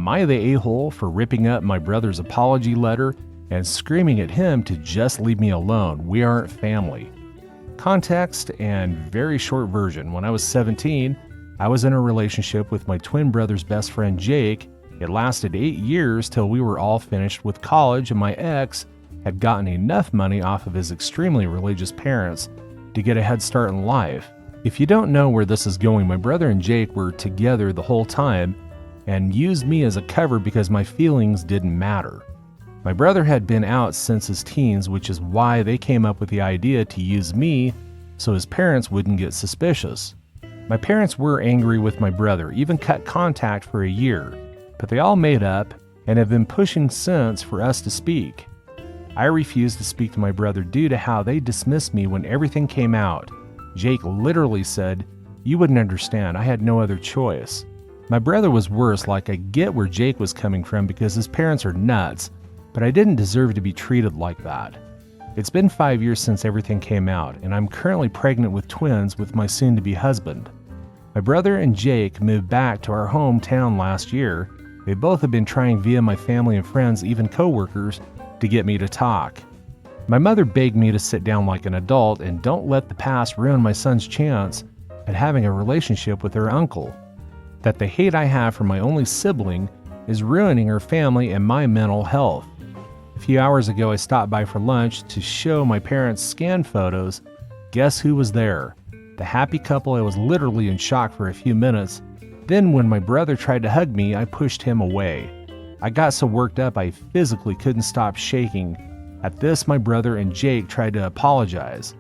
Am I the a-hole for ripping up my brother's apology letter and screaming at him to just leave me alone? We aren't family. Context and very short version. When I was 17, I was in a relationship with my twin brother's best friend Jake. It lasted 8 years till we were all finished with college, and my ex had gotten enough money off of his extremely religious parents to get a head start in life. If you don't know where this is going, my brother and Jake were together the whole time and used me as a cover because my feelings didn't matter. My brother had been out since his teens, which is why they came up with the idea to use me so his parents wouldn't get suspicious. My parents were angry with my brother, even cut contact for a year, but they all made up and have been pushing since for us to speak. I refused to speak to my brother due to how they dismissed me when everything came out. Jake literally said, "You wouldn't understand, I had no other choice." My brother was worse. Like, I get where Jake was coming from because his parents are nuts, but I didn't deserve to be treated like that. It's been 5 years since everything came out, and I'm currently pregnant with twins with my soon-to-be husband. My brother and Jake moved back to our hometown last year. They both have been trying via my family and friends, even coworkers, to get me to talk. My mother begged me to sit down like an adult and don't let the past ruin my son's chance at having a relationship with her uncle. That the hate I have for my only sibling is ruining her family and my mental health. A few hours ago, I stopped by for lunch to show my parents scanned photos. Guess who was there? The happy couple. I was literally in shock for a few minutes. Then when my brother tried to hug me, I pushed him away. I got so worked up I physically couldn't stop shaking. At this, my brother and Jake tried to apologize,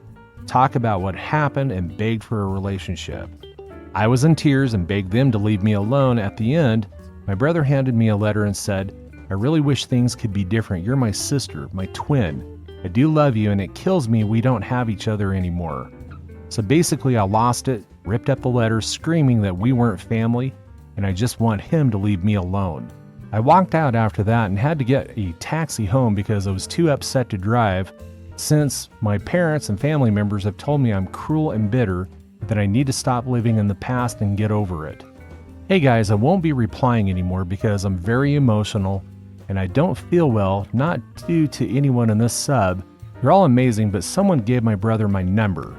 talk about what happened, and begged for a relationship. I was in tears and begged them to leave me alone. At the end, my brother handed me a letter and said, "I really wish things could be different. You're my sister, my twin. I do love you, and it kills me we don't have each other anymore." So basically, I lost it, ripped up the letter, screaming that we weren't family, and I just want him to leave me alone. I walked out after that and had to get a taxi home because I was too upset to drive, since my parents and family members have told me I'm cruel and bitter, that I need to stop living in the past and get over it. Hey guys, I won't be replying anymore because I'm very emotional and I don't feel well, not due to anyone in this sub. You're all amazing, but someone gave my brother my number.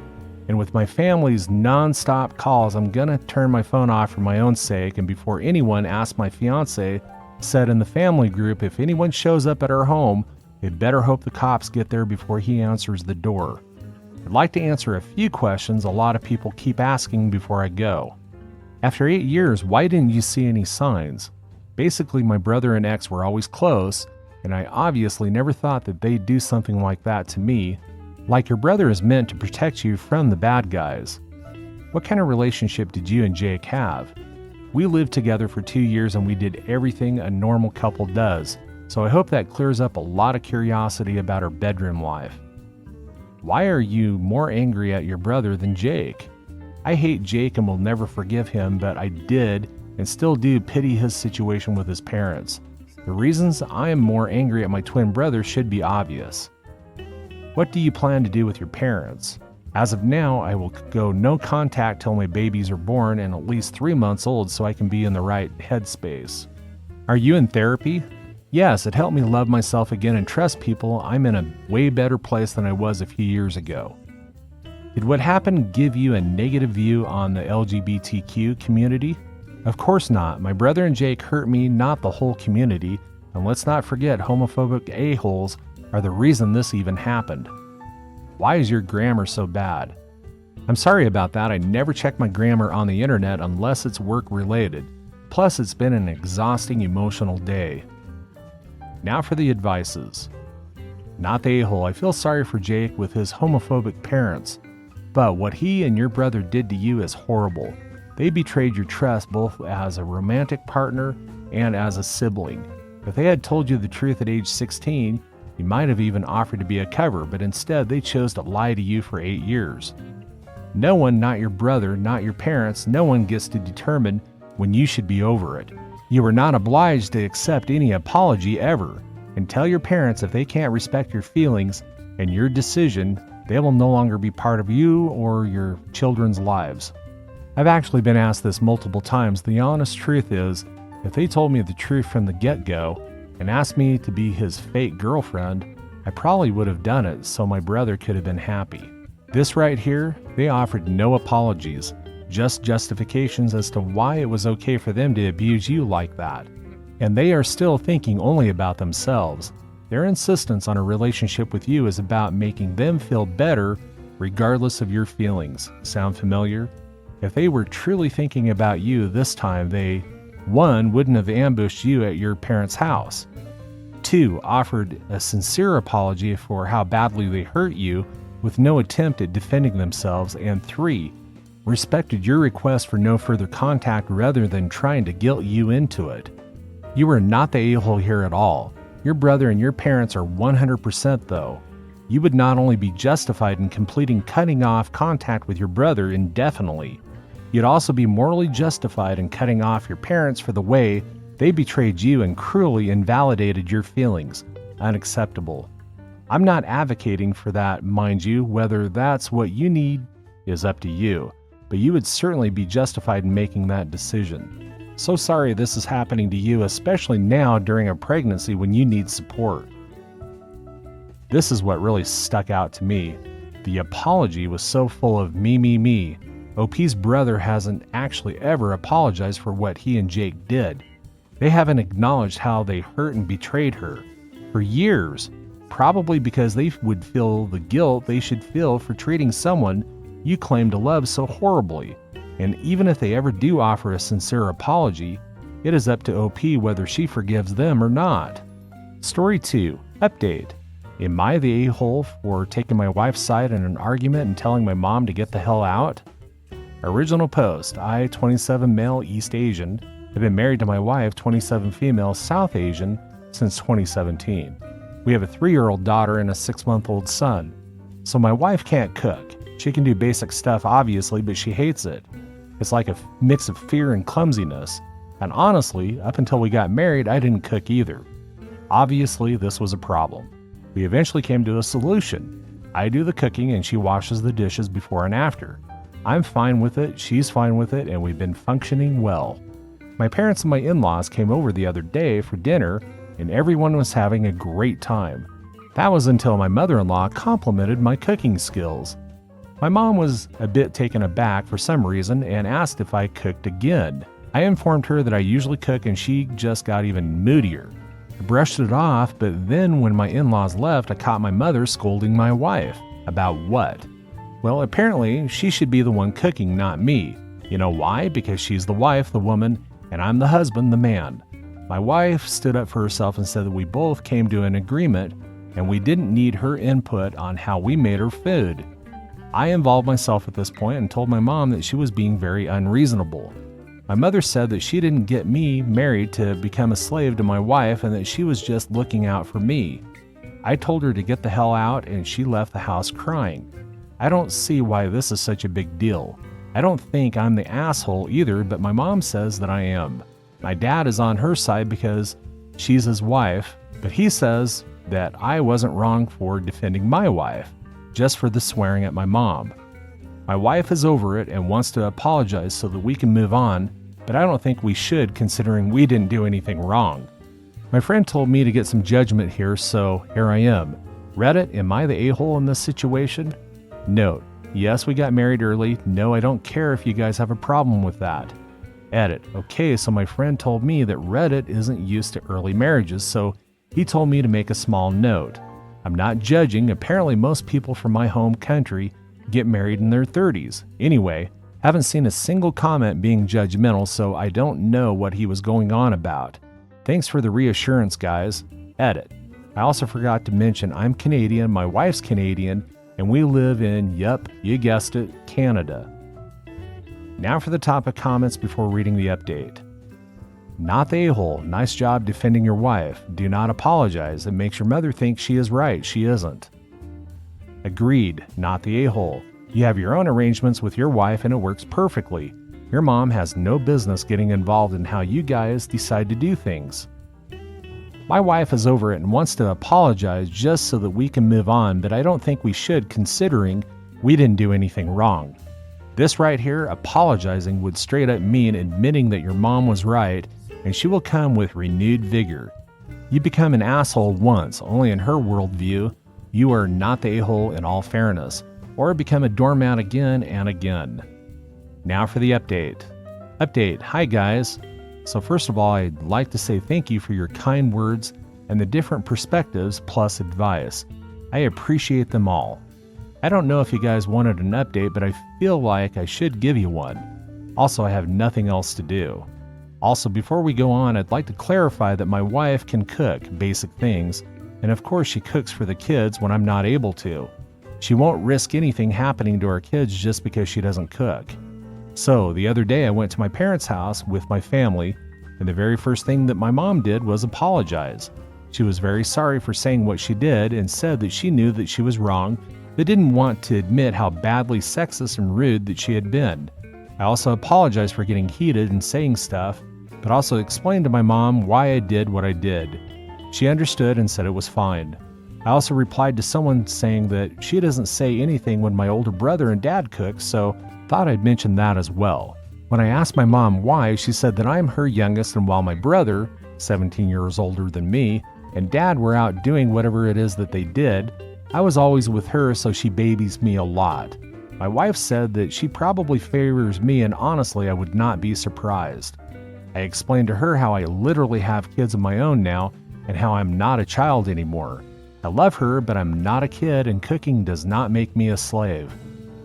And with my family's non-stop calls, I'm gonna turn my phone off for my own sake. And before anyone asks, my fiance said in the family group, if anyone shows up at our home, they better hope the cops get there before he answers the door. I'd like to answer a few questions a lot of people keep asking before I go. After 8 years, why didn't you see any signs? Basically, my brother and ex were always close, and I obviously never thought that they'd do something like that to me. Like, your brother is meant to protect you from the bad guys. What kind of relationship did you and Jake have? We lived together for 2 years and we did everything a normal couple does, so I hope that clears up a lot of curiosity about our bedroom life. Why are you more angry at your brother than Jake? I hate Jake and will never forgive him, but I did and still do pity his situation with his parents. The reasons I am more angry at my twin brother should be obvious. What do you plan to do with your parents? As of now, I will go no contact till my babies are born and at least 3 months old so I can be in the right headspace. Are you in therapy? Yes, it helped me love myself again and trust people. I'm in a way better place than I was a few years ago. Did what happened give you a negative view on the LGBTQ community? Of course not. My brother and Jake hurt me, not the whole community. And let's not forget, homophobic a-holes are the reason this even happened. Why is your grammar so bad? I'm sorry about that. I never check my grammar on the internet unless it's work related. Plus, it's been an exhausting emotional day. Now for the advices. Not the a-hole. I feel sorry for Jake with his homophobic parents. But what he and your brother did to you is horrible. They betrayed your trust both as a romantic partner and as a sibling. If they had told you the truth at age 16, you might have even offered to be a cover, but instead they chose to lie to you for 8 years. No one, not your brother, not your parents, no one gets to determine when you should be over it. You are not obliged to accept any apology ever, and tell your parents if they can't respect your feelings and your decision, they will no longer be part of you or your children's lives. I've actually been asked this multiple times. The honest truth is, If they told me the truth from the get-go and asked me to be his fake girlfriend, I probably would have done it so my brother could have been happy. This right here, they offered no apologies, just justifications as to why it was okay for them to abuse you like that. And they are still thinking only about themselves. Their insistence on a relationship with you is about making them feel better regardless of your feelings. Sound familiar? If they were truly thinking about you this time, they 1. Wouldn't have ambushed you at your parents' house. 2. Offered a sincere apology for how badly they hurt you with no attempt at defending themselves. And 3. Respected your request for no further contact rather than trying to guilt you into it. You are not the a-hole here at all. Your brother and your parents are 100% though. You would not only be justified in completing cutting off contact with your brother indefinitely, you'd also be morally justified in cutting off your parents for the way they betrayed you and cruelly invalidated your feelings. Unacceptable. I'm not advocating for that, mind you. Whether that's what you need is up to you, but you would certainly be justified in making that decision. So sorry this is happening to you, especially now during a pregnancy when you need support. This is what really stuck out to me. The apology was so full of me. OP's brother hasn't actually ever apologized for what he and Jake did. They haven't acknowledged how they hurt and betrayed her for years, probably because they would feel the guilt they should feel for treating someone you claim to love so horribly. And even if they ever do offer a sincere apology, it is up to OP whether she forgives them or not. Story 2. Update. Am I the a-hole for taking my wife's side in an argument and telling my mom to get the hell out? Original post. I, 27 male East Asian, have been married to my wife, 27 female South Asian, since 2017. We have a 3-year-old daughter and a 6-month-old son. So my wife can't cook. She can do basic stuff obviously, but she hates it. It's like a mix of fear and clumsiness. And honestly, up until we got married, I didn't cook either. Obviously, this was a problem. We eventually came to a solution. I do the cooking and she washes the dishes before and after. I'm fine with it, she's fine with it, and we've been functioning well. My parents and my in-laws came over the other day for dinner, and everyone was having a great time. That was until my mother-in-law complimented my cooking skills. My mom was a bit taken aback for some reason and asked if I cooked again. I informed her that I usually cook, and she just got even moodier. I brushed it off, but then when my in-laws left, I caught my mother scolding my wife. About what? Well, apparently, she should be the one cooking, not me. You know why? Because she's the wife, the woman, and I'm the husband, the man. My wife stood up for herself and said that we both came to an agreement, and we didn't need her input on how we made her food. I involved myself at this point and told my mom that she was being very unreasonable. My mother said that she didn't get me married to become a slave to my wife and that she was just looking out for me. I told her to get the hell out, and she left the house crying. I don't see why this is such a big deal. I don't think I'm the asshole either, but my mom says that I am. My dad is on her side because she's his wife, but he says that I wasn't wrong for defending my wife, just for the swearing at my mom. My wife is over it and wants to apologize so that we can move on, but I don't think we should, considering we didn't do anything wrong. My friend told me to get some judgment here, so here I am. Reddit, am I the a-hole in this situation? Note, yes, we got married early. No, I don't care if you guys have a problem with that. Edit, okay, so my friend told me that Reddit isn't used to early marriages, so he told me to make a small note. I'm not judging. Apparently most people from my home country get married in their 30s. Anyway, haven't seen a single comment being judgmental, so I don't know what he was going on about. Thanks for the reassurance, guys. Edit, I also forgot to mention I'm Canadian, my wife's Canadian, and we live in, yep, you guessed it, Canada. Now for the topic comments before reading the update. Not the a-hole. Nice job defending your wife. Do not apologize. It makes your mother think she is right. She isn't. Agreed. Not the a-hole. You have your own arrangements with your wife and it works perfectly. Your mom has no business getting involved in how you guys decide to do things. My wife is over it and wants to apologize just so that we can move on, but I don't think we should, considering we didn't do anything wrong. This right here, apologizing, would straight up mean admitting that your mom was right and she will come with renewed vigor. You become an asshole once, only in her worldview, you are not the a-hole in all fairness, or become a doormat again and again. Now for the update. Hi guys. So first of all, I'd like to say thank you for your kind words and the different perspectives plus advice. I appreciate them all. I don't know if you guys wanted an update, but I feel like I should give you one. Also, I have nothing else to do. Also, before we go on, I'd like to clarify that my wife can cook basic things, and of course she cooks for the kids when I'm not able to. She won't risk anything happening to our kids just because she doesn't cook. So, the other day I went to my parents' house with my family, and the very first thing that my mom did was apologize. She was very sorry for saying what she did and said that she knew that she was wrong, but didn't want to admit how badly sexist and rude that she had been. I also apologized for getting heated and saying stuff, but also explained to my mom why I did what I did. She understood and said it was fine. I also replied to someone saying that she doesn't say anything when my older brother and dad cook, so thought I'd mention that as well. When I asked my mom why, she said that I'm her youngest, and while my brother, 17 years older than me, and dad were out doing whatever it is that they did, I was always with her, so she babies me a lot. My wife said that she probably favors me, and honestly, I would not be surprised. I explained to her how I literally have kids of my own now, and how I'm not a child anymore. I love her, but I'm not a kid, and cooking does not make me a slave.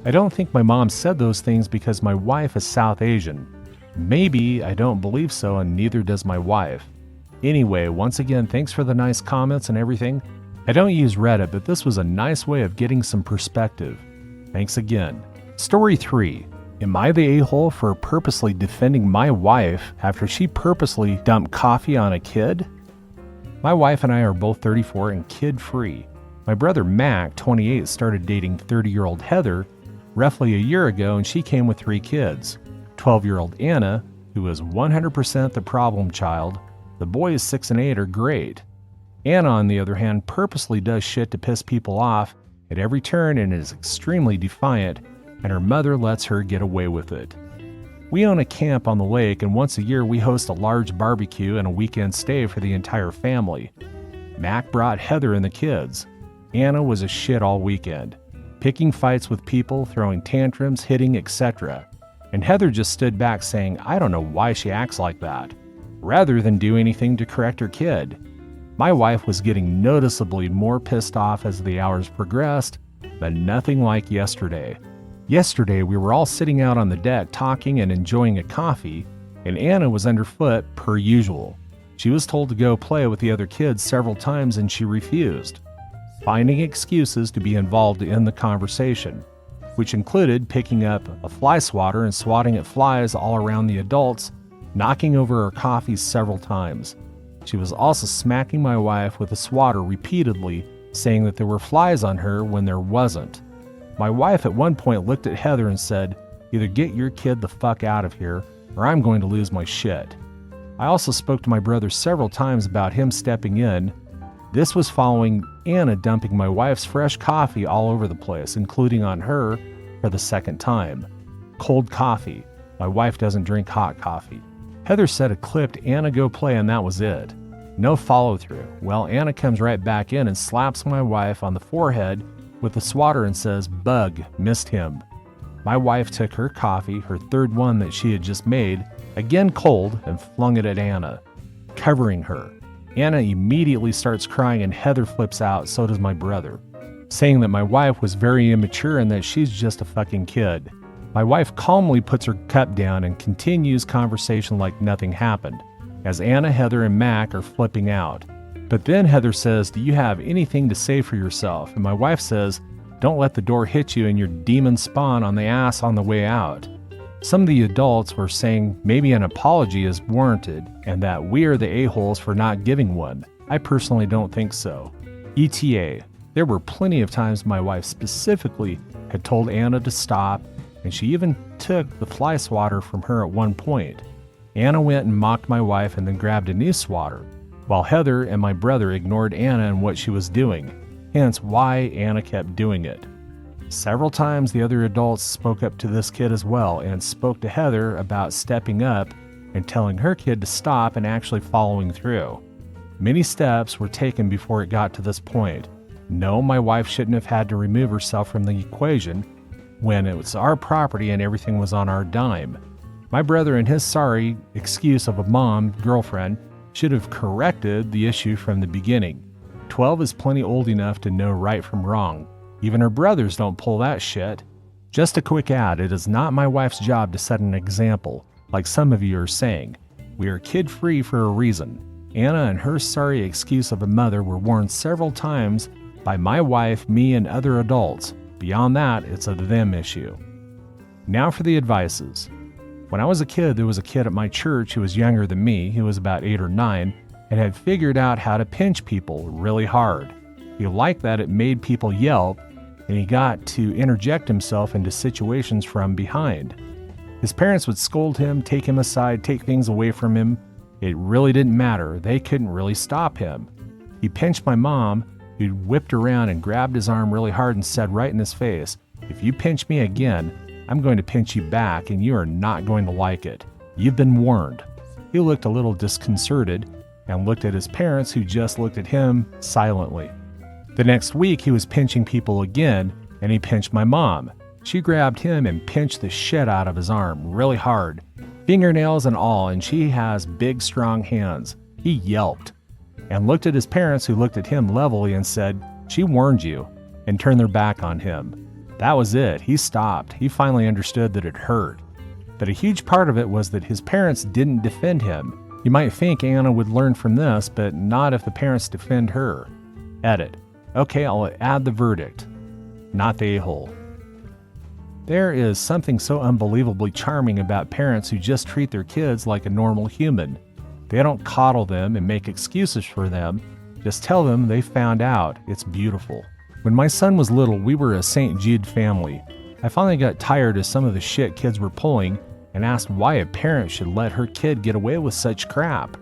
I don't think my mom said those things because my wife is South Asian. Maybe I don't believe so, and neither does my wife. Anyway, once again, thanks for the nice comments and everything. I don't use Reddit, but this was a nice way of getting some perspective. Thanks again. Story 3. Am I the a-hole for purposely defending my wife after she purposely dumped coffee on a kid? My wife and I are both 34 and kid-free. My brother Mac, 28, started dating 30-year-old Heather roughly a year ago, and she came with 3 kids. 12-year-old Anna, who is 100% the problem child. The boys 6 and 8 are great. Anna, on the other hand, purposely does shit to piss people off at every turn and is extremely defiant, and her mother lets her get away with it. We own a camp on the lake, and once a year we host a large barbecue and a weekend stay for the entire family. Mac brought Heather and the kids. Anna was a shit all weekend, picking fights with people, throwing tantrums, hitting, etc. And Heather just stood back saying, I don't know why she acts like that, rather than do anything to correct her kid. My wife was getting noticeably more pissed off as the hours progressed, but nothing like yesterday. Yesterday, we were all sitting out on the deck talking and enjoying a coffee, and Anna was underfoot per usual. She was told to go play with the other kids several times and she refused, finding excuses to be involved in the conversation, which included picking up a fly swatter and swatting at flies all around the adults, knocking over her coffee several times. She was also smacking my wife with a swatter repeatedly, saying that there were flies on her when there wasn't. My wife at one point looked at Heather and said, either get your kid the fuck out of here, or I'm going to lose my shit. I also spoke to my brother several times about him stepping in. This was following Anna dumping my wife's fresh coffee all over the place, including on her for the second time. Cold coffee. My wife doesn't drink hot coffee. Heather said a clipped Anna go play and that was it. No follow through. Well, Anna comes right back in and slaps my wife on the forehead with the swatter and says, bug, missed him. My wife took her coffee, her third one that she had just made, again cold, and flung it at Anna, covering her. Anna immediately starts crying and Heather flips out, so does my brother, saying that my wife was very immature and that she's just a fucking kid. My wife calmly puts her cup down and continues conversation like nothing happened, as Anna, Heather, and Mac are flipping out. But then Heather says, do you have anything to say for yourself? And my wife says, don't let the door hit you and your demon spawn on the ass on the way out. Some of the adults were saying maybe an apology is warranted and that we are the a-holes for not giving one. I personally don't think so. ETA. There were plenty of times my wife specifically had told Anna to stop, and she even took the fly swatter from her at one point. Anna went and mocked my wife and then grabbed a new swatter, while Heather and my brother ignored Anna and what she was doing, hence why Anna kept doing it. Several times the other adults spoke up to this kid as well and spoke to Heather about stepping up and telling her kid to stop and actually following through. Many steps were taken before it got to this point. No, my wife shouldn't have had to remove herself from the equation when it was our property and everything was on our dime. My brother and his sorry excuse of a mom, girlfriend, should have corrected the issue from the beginning. 12 is plenty old enough to know right from wrong. Even her brothers don't pull that shit. Just a quick ad, it is not my wife's job to set an example, like some of you are saying. We are kid-free for a reason. Anna and her sorry excuse of a mother were warned several times by my wife, me, and other adults. Beyond that, it's a them issue. Now for the advices. When I was a kid, there was a kid at my church who was younger than me. He was about 8 or 9 and had figured out how to pinch people really hard. He liked that it made people yelp, and he got to interject himself into situations from behind. His parents would scold him, take him aside, take things away from him. It really didn't matter. They couldn't really stop him. He pinched my mom, who whipped around and grabbed his arm really hard and said right in his face, "If you pinch me again, I'm going to pinch you back, and you are not going to like it. You've been warned." He looked a little disconcerted and looked at his parents, who just looked at him silently. The next week, he was pinching people again, and he pinched my mom. She grabbed him and pinched the shit out of his arm really hard, fingernails and all, and she has big, strong hands. He yelped and looked at his parents, who looked at him levelly and said, "She warned you," and turned their back on him. That was it. He stopped. He finally understood that it hurt. But a huge part of it was that his parents didn't defend him. You might think Anna would learn from this, but not if the parents defend her. Edit. Okay, I'll add the verdict. Not the a-hole. There is something so unbelievably charming about parents who just treat their kids like a normal human. They don't coddle them and make excuses for them. Just tell them they found out. It's beautiful. When my son was little, we were a St. Jude family. I finally got tired of some of the shit kids were pulling and asked why a parent should let her kid get away with such crap.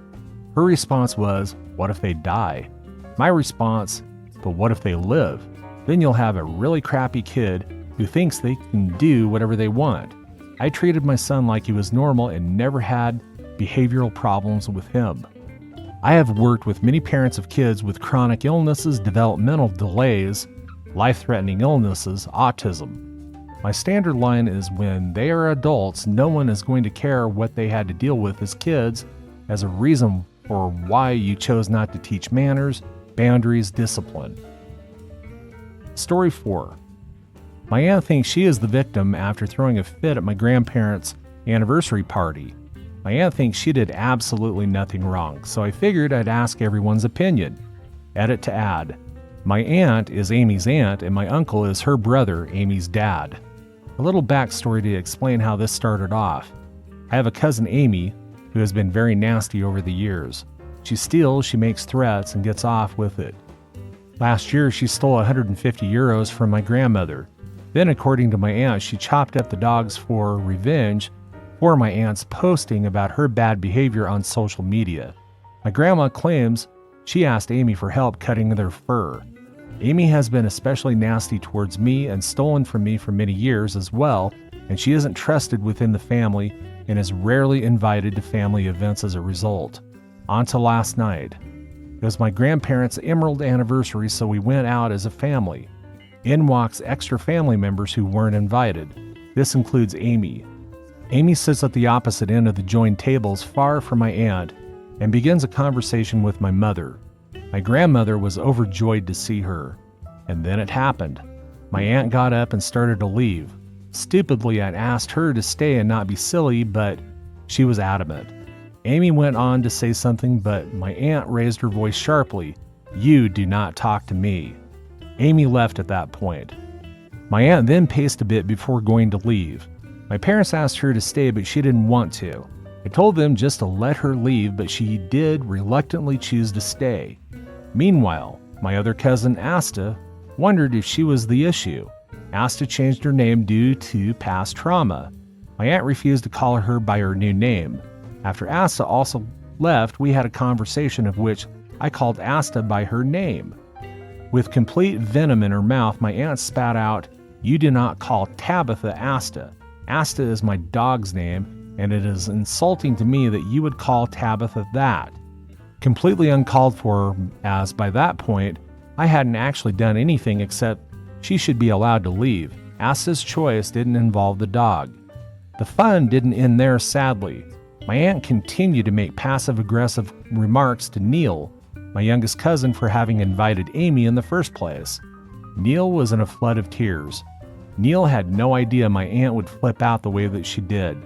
Her response was, "What if they die?" My response, "But what if they live? Then you'll have a really crappy kid who thinks they can do whatever they want." I treated my son like he was normal and never had behavioral problems with him. I have worked with many parents of kids with chronic illnesses, developmental delays, life-threatening illnesses, autism. My standard line is when they are adults, no one is going to care what they had to deal with as kids as a reason for why you chose not to teach manners, boundaries, discipline. Story 4. My aunt thinks she is the victim after throwing a fit at my grandparents' anniversary party. My aunt thinks she did absolutely nothing wrong, so I figured I'd ask everyone's opinion. Edit to add. My aunt is Amy's aunt, and my uncle is her brother, Amy's dad. A little backstory to explain how this started off. I have a cousin, Amy, who has been very nasty over the years. She steals, she makes threats, and gets off with it. Last year, she stole 150 euros from my grandmother. Then, according to my aunt, she chopped up the dogs for revenge for my aunt's posting about her bad behavior on social media. My grandma claims she asked Amy for help cutting their fur. Amy has been especially nasty towards me and stolen from me for many years as well, and she isn't trusted within the family and is rarely invited to family events as a result. On to last night. It was my grandparents' emerald anniversary, so we went out as a family. In walks extra family members who weren't invited. This includes Amy. Amy sits at the opposite end of the joined tables far from my aunt and begins a conversation with my mother. My grandmother was overjoyed to see her. And then it happened. My aunt got up and started to leave. Stupidly, I'd asked her to stay and not be silly, but she was adamant. Amy went on to say something, but my aunt raised her voice sharply. "You do not talk to me." Amy left at that point. My aunt then paced a bit before going to leave. My parents asked her to stay, but she didn't want to. I told them just to let her leave, but she did reluctantly choose to stay. Meanwhile, my other cousin, Asta, wondered if she was the issue. Asta changed her name due to past trauma. My aunt refused to call her by her new name. After Asta also left, we had a conversation of which I called Asta by her name. With complete venom in her mouth, my aunt spat out, "You do not call Tabitha Asta. Asta is my dog's name, and it is insulting to me that you would call Tabitha that. Completely uncalled for, as by that point, I hadn't actually done anything except she should be allowed to leave. Asta's choice didn't involve the dog. The fun didn't end there, sadly. My aunt continued to make passive-aggressive remarks to Neil, my youngest cousin, for having invited Amy in the first place. Neil was in a flood of tears. Neil had no idea my aunt would flip out the way that she did.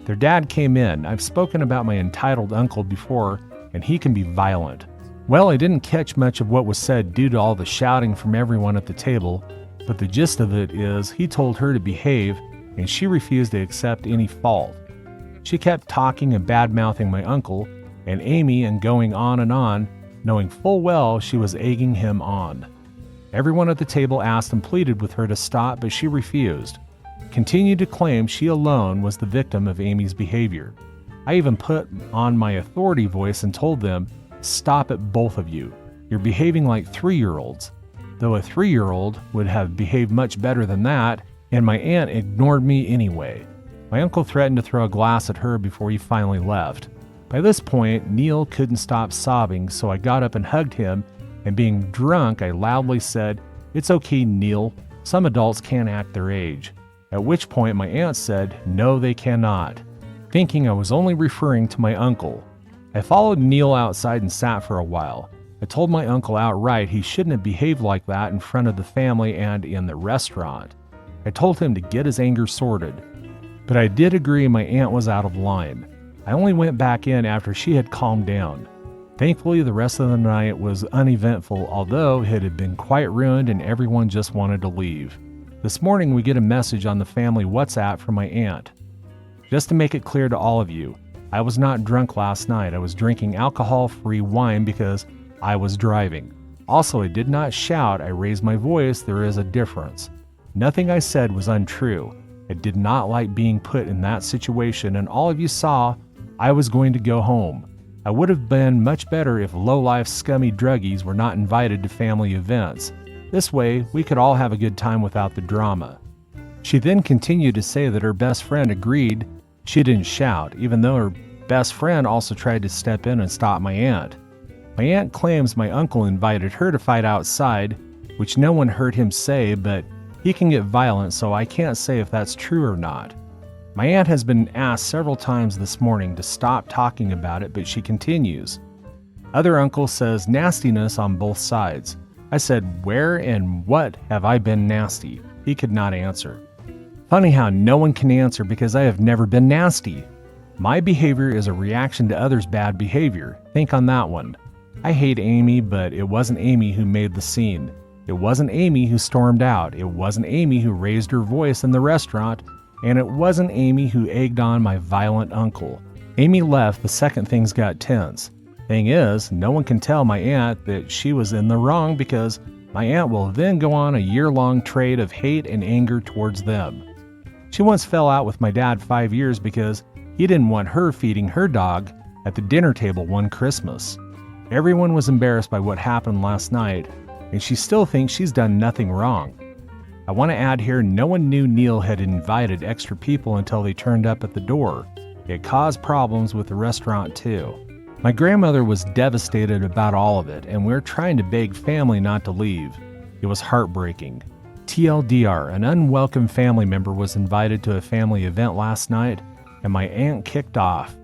Their dad came in. I've spoken about my entitled uncle before, and he can be violent. Well, I didn't catch much of what was said due to all the shouting from everyone at the table, but the gist of it is he told her to behave, and she refused to accept any fault. She kept talking and bad-mouthing my uncle and Amy and going on, knowing full well she was egging him on. Everyone at the table asked and pleaded with her to stop, but she refused. Continued to claim she alone was the victim of Amy's behavior. I even put on my authority voice and told them, "Stop it, both of you. You're behaving like 3-year-olds." Though a 3-year-old would have behaved much better than that, and my aunt ignored me anyway. My uncle threatened to throw a glass at her before he finally left. By this point, Neil couldn't stop sobbing, so I got up and hugged him, and being drunk, I loudly said, "It's okay, Neil. Some adults can't act their age." At which point my aunt said, "No, they cannot," thinking I was only referring to my uncle. I followed Neil outside and sat for a while. I told my uncle outright he shouldn't have behaved like that in front of the family and in the restaurant. I told him to get his anger sorted. But I did agree my aunt was out of line. I only went back in after she had calmed down. Thankfully, the rest of the night was uneventful, although it had been quite ruined and everyone just wanted to leave. This morning we get a message on the family WhatsApp from my aunt. "Just to make it clear to all of you, I was not drunk last night. I was drinking alcohol-free wine because I was driving. Also, I did not shout. I raised my voice. There is a difference. Nothing I said was untrue. I did not like being put in that situation, and all of you saw I was going to go home. I would have been much better if low-life scummy druggies were not invited to family events. This way, we could all have a good time without the drama." She then continued to say that her best friend agreed she didn't shout, even though her best friend also tried to step in and stop my aunt. My aunt claims my uncle invited her to fight outside, which no one heard him say, but he can get violent, so I can't say if that's true or not. My aunt has been asked several times this morning to stop talking about it, but she continues. Other uncle says nastiness on both sides. I said, "Where and what have I been nasty?" He could not answer. Funny how no one can answer because I have never been nasty. My behavior is a reaction to others' bad behavior. Think on that one. I hate Amy, but it wasn't Amy who made the scene. It wasn't Amy who stormed out. It wasn't Amy who raised her voice in the restaurant. And it wasn't Amy who egged on my violent uncle. Amy left the second things got tense. Thing is, no one can tell my aunt that she was in the wrong because my aunt will then go on a year-long trade of hate and anger towards them. She once fell out with my dad 5 years because he didn't want her feeding her dog at the dinner table one Christmas. Everyone was embarrassed by what happened last night, and she still thinks she's done nothing wrong. I want to add here, no one knew Neil had invited extra people until they turned up at the door. It caused problems with the restaurant too. My grandmother was devastated about all of it, and we're trying to beg family not to leave. It was heartbreaking. TLDR, an unwelcome family member was invited to a family event last night, and my aunt kicked off.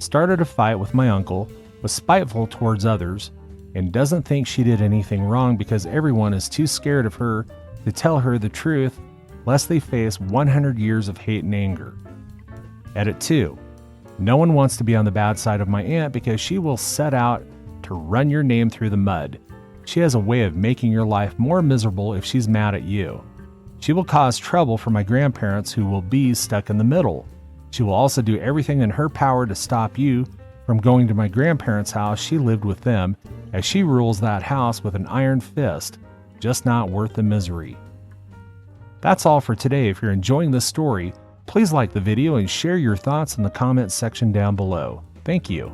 Started a fight with my uncle, was spiteful towards others, and doesn't think she did anything wrong because everyone is too scared of her to tell her the truth lest they face 100 years of hate and anger. Edit 2. No one wants to be on the bad side of my aunt because she will set out to run your name through the mud. She has a way of making your life more miserable if she's mad at you. She will cause trouble for my grandparents who will be stuck in the middle. She will also do everything in her power to stop you from going to my grandparents' house. She lived with them, as she rules that house with an iron fist. Just not worth the misery. That's all for today. If you're enjoying this story, please like the video and share your thoughts in the comments section down below. Thank you.